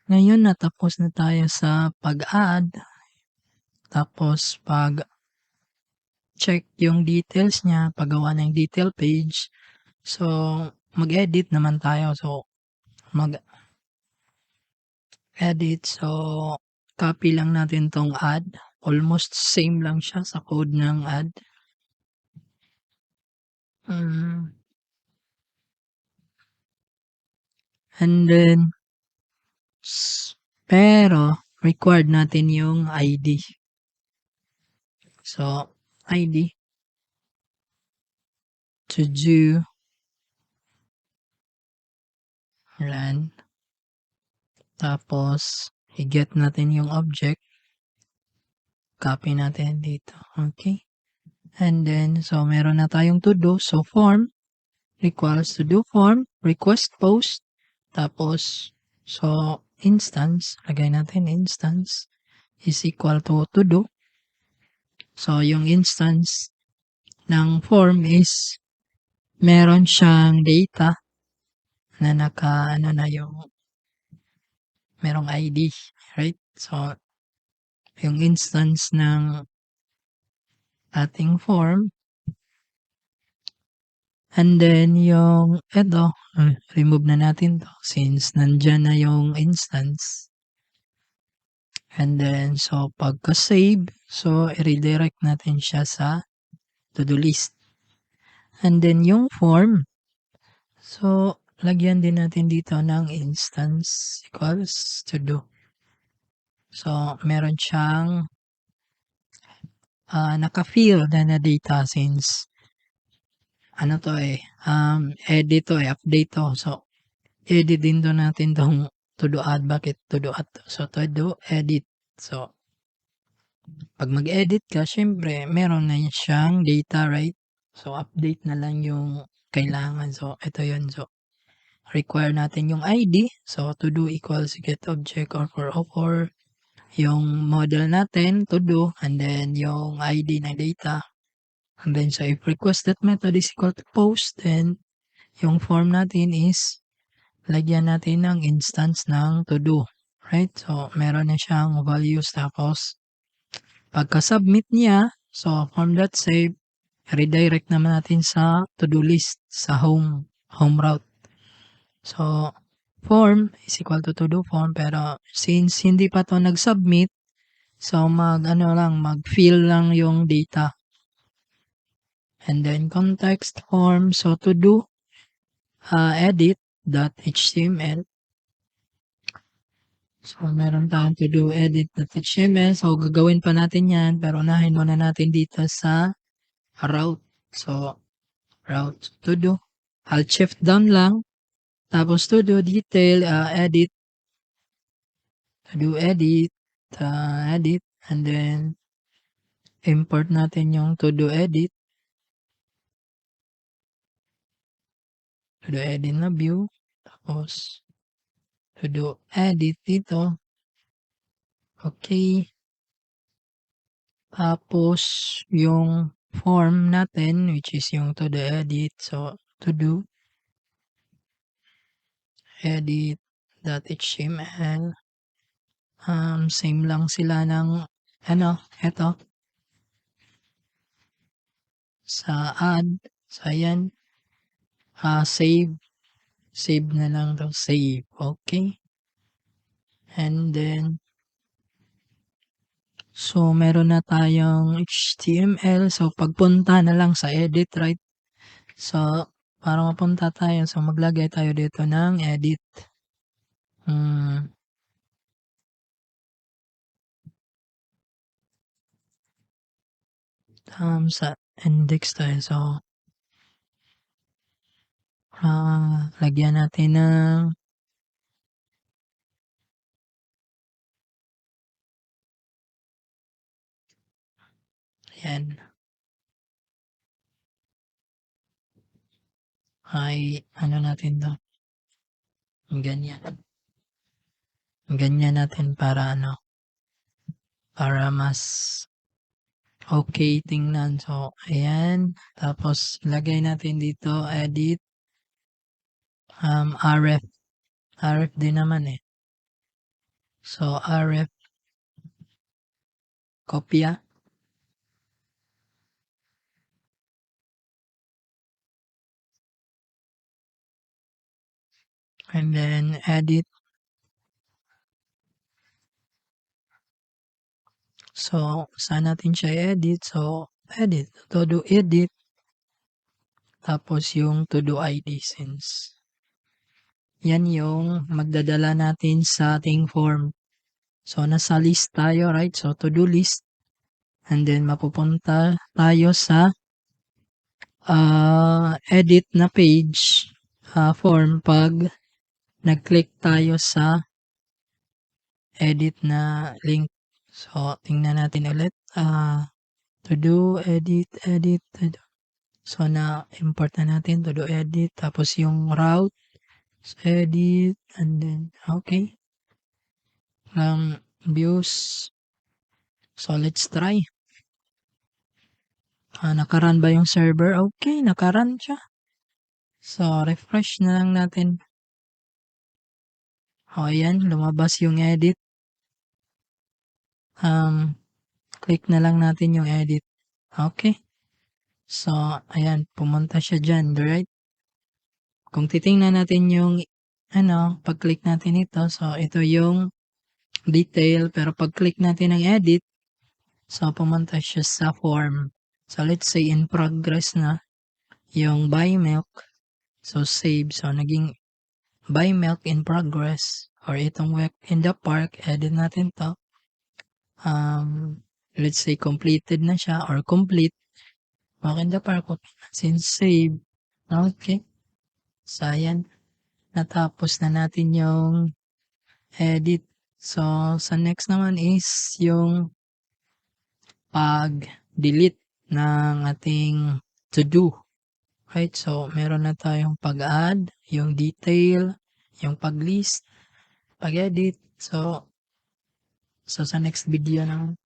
Ngayon natapos na tayo sa pag-add, tapos pag-check yung details niya, paggawa ng detail page. So, mag-edit naman tayo. So, mag-edit. So, copy lang natin tong add. Almost same lang siya sa code ng add. And then, pero required natin yung ID. So, ID to do run. Tapos, i-get natin yung object. Copy natin dito. Okay. And then, so meron na tayong to do. So, form equals to do form, request post. Tapos, so, instance, lagay natin instance is equal to do. So, yung instance ng form is meron siyang data na ano na yung merong ID, right? So, yung instance ng ating form. And then, yung eto, remove na natin to since nandyan na yung instance. And then, so pagka-save, so i-redirect natin siya sa to-do list. And then, yung form, so lagyan din natin dito ng instance equals to do. So, meron siyang naka-fill na data since ano to edit to update to. So, edit din to natin tong to do add. Bakit to do add? So, to do edit. So, pag mag-edit ka, syempre, meron na siyang data, right? So, update na lang yung kailangan. So, ito yun. So, require natin yung ID. So, to do equals get object or yung model natin, to do, and then yung ID na data. And then, so if requested method is equal to post, then yung form natin is lagyan natin ng instance ng to do. Right? So, meron na siyang values. Tapos, pagka-submit niya, so form.save, redirect naman natin sa to-do list, sa home route. So, form is equal to do form, pero since hindi pa to nag-submit, so mag-fill lang yung data. And then context form, so to do edit.html. So, meron tayong to do edit.html. So, gagawin pa natin yan, pero unahin muna natin dito sa route. So, route to do. Alt shift down lang. Tapos to do detail, edit. To do edit. Edit. And then, import natin yung to do edit. To do edit na view. Tapos, to do edit dito. Okay. Tapos, yung form natin, which is yung to do edit. So, to do edit.html. Same lang sila ng eto. Sa add. So, ayan. Save. Save na lang daw. Save. Okay. And then, so, meron na tayong HTML. So, pagpunta na lang sa edit, right? So, para mapunta tayo, so maglagay tayo dito ng edit. Sa index tayo. So, lagyan natin ng ayan. Natin to. Ganyan. Ganyan natin para para mas okay tingnan. So, ayan. Tapos, lagay natin dito, edit, RF. RF din naman So, ref kopya. And then edit. So, saan natin siya i-edit? So, edit. To do edit. Tapos yung to do ID since yan yung magdadala natin sa ating form. So, nasa list tayo, right? So, to do list. And then, mapupunta tayo sa edit na page form pag nag-click tayo sa edit na link. So, tingnan natin ulit. To do, edit, edit, to do. So, na-import na natin to do edit. Tapos yung route, so edit, and then, okay. Views. So, let's try. Nakarun ba yung server? Okay, nakarun siya. So, refresh na lang natin. O, ayan, lumabas yung edit. Click na lang natin yung edit. Okay. So, ayan, pumunta siya dyan, right? Kung titingnan natin yung, pag-click natin ito, so ito yung detail, pero pag-click natin ng edit, so pumunta siya sa form. So, let's say in progress na yung buy milk. So, save. So, naging buy milk in progress. Or itong walk in the park, edit natin to. Let's say completed na siya or complete. Walk in the park, since save. Okay. So, ayan. Natapos na natin yung edit. So, sa next naman is yung pag-delete ng ating to-do. Right? So, meron na tayong pag-add, yung detail, yung pag-list, pag-edit. So, sa next video naman.